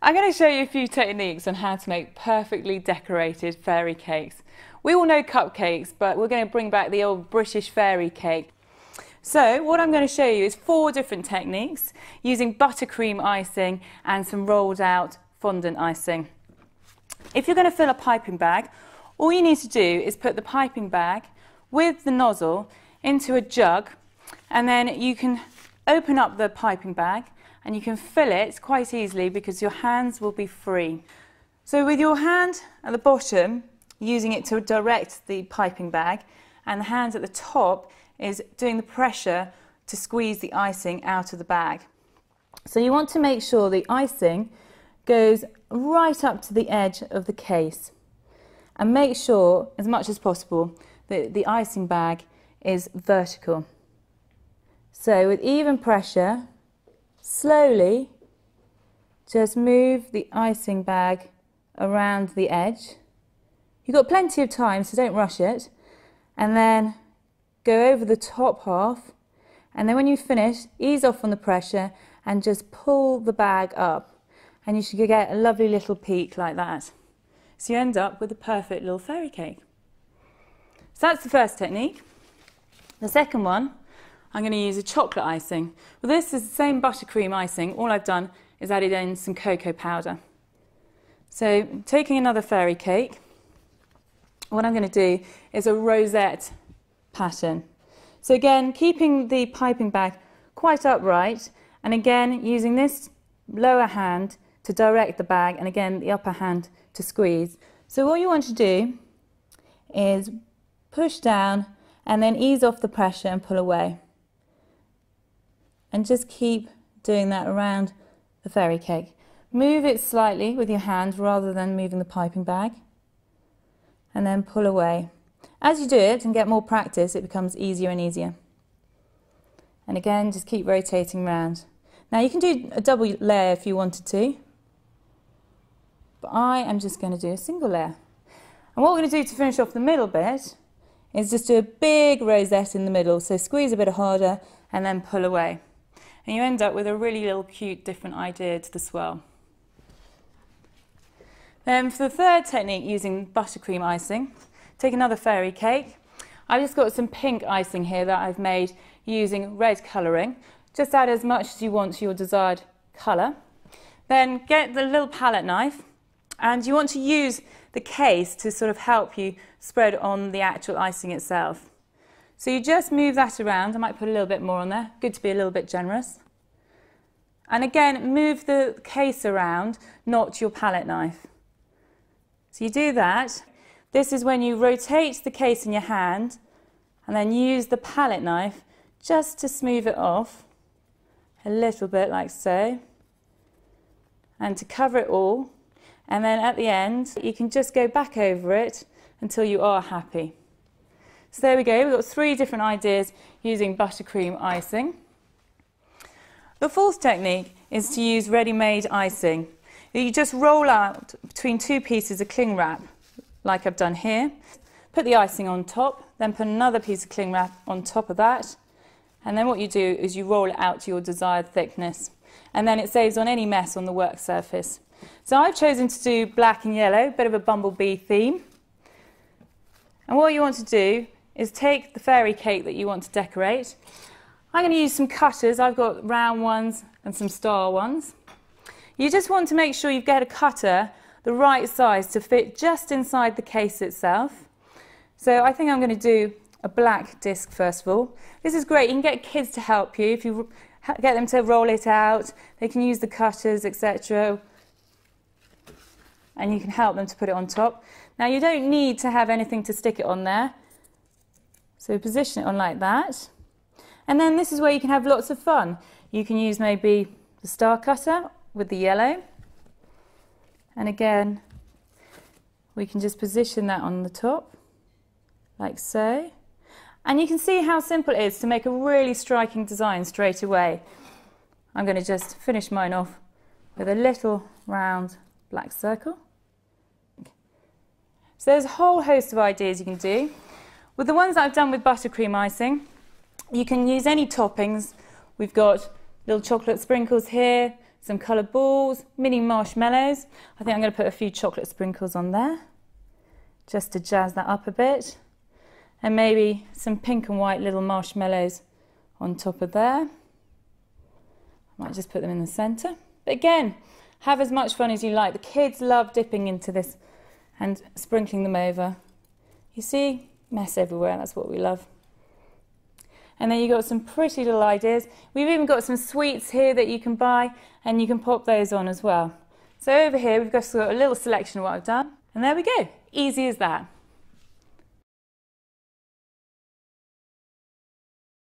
I'm going to show you a few techniques on how to make perfectly decorated fairy cakes. We all know cupcakes, but we're going to bring back the old British fairy cake. So what I'm going to show you is 4 different techniques using buttercream icing and some rolled out fondant icing. If you're going to fill a piping bag, all you need to do is put the piping bag with the nozzle into a jug, and then you can open up the piping bag and you can fill it quite easily because your hands will be free. So with your hand at the bottom, using it to direct the piping bag, and the hand at the top is doing the pressure to squeeze the icing out of the bag. So you want to make sure the icing goes right up to the edge of the case, and make sure as much as possible that the icing bag is vertical. So with even pressure, slowly just move the icing bag around the edge. You've got plenty of time, so don't rush it. And then go over the top half, and then when you finish, ease off on the pressure and just pull the bag up, and you should get a lovely little peak like that. So you end up with a perfect little fairy cake. So that's the first technique. The second one, I'm going to use a chocolate icing. Well, this is the same buttercream icing. All I've done is added in some cocoa powder. So taking another fairy cake, what I'm going to do is a rosette pattern. So again, keeping the piping bag quite upright, and again using this lower hand to direct the bag, and again the upper hand to squeeze. So what you want to do is push down and then ease off the pressure and pull away. And just keep doing that around the fairy cake. Move it slightly with your hand rather than moving the piping bag, and then pull away. As you do it and get more practice, it becomes easier and easier. And again, just keep rotating around. Now you can do a double layer if you wanted to, but I am just going to do a single layer. And what we're going to do to finish off the middle bit is just do a big rosette in the middle. So squeeze a bit harder and then pull away. And you end up with a really little cute different idea to the swirl. Then for the third technique, using buttercream icing, take another fairy cake. I've just got some pink icing here that I've made using red colouring. Just add as much as you want to your desired colour. Then get the little palette knife, and you want to use the case to sort of help you spread on the actual icing itself. So you just move that around. I might put a little bit more on there. Good to be a little bit generous. And again, move the case around, not your palette knife. So you do that. This is when you rotate the case in your hand and then use the palette knife just to smooth it off a little bit like so, and to cover it all. And then at the end, you can just go back over it until you are happy. So there we go, we've got 3 different ideas using buttercream icing. The fourth technique is to use ready-made icing. You just roll out between 2 pieces of cling wrap, like I've done here. Put the icing on top, then put another piece of cling wrap on top of that, and then what you do is you roll it out to your desired thickness, and then it saves on any mess on the work surface. So I've chosen to do black and yellow, a bit of a bumblebee theme. And what you want to do is take the fairy cake that you want to decorate. I'm going to use some cutters. I've got round ones and some star ones. You just want to make sure you get a cutter the right size to fit just inside the case itself. So I think I'm going to do a black disc first of all. This is great. You can get kids to help you. If you get them to roll it out, they can use the cutters, etc. And you can help them to put it on top. Now you don't need to have anything to stick it on there. So position it on like that. And then this is where you can have lots of fun. You can use maybe the star cutter with the yellow. And again, we can just position that on the top, like so. And you can see how simple it is to make a really striking design straight away. I'm going to just finish mine off with a little round black circle. So there's a whole host of ideas you can do. With the ones that I've done with buttercream icing, you can use any toppings. We've got little chocolate sprinkles here, some coloured balls, mini marshmallows. I think I'm going to put a few chocolate sprinkles on there, just to jazz that up a bit. And maybe some pink and white little marshmallows on top of there. I might just put them in the centre. But again, have as much fun as you like. The kids love dipping into this and sprinkling them over. You see, mess everywhere, that's what we love. And then you've got some pretty little ideas. We've even got some sweets here that you can buy, and you can pop those on as well. So over here we've got a little selection of what I've done. And there we go, easy as that.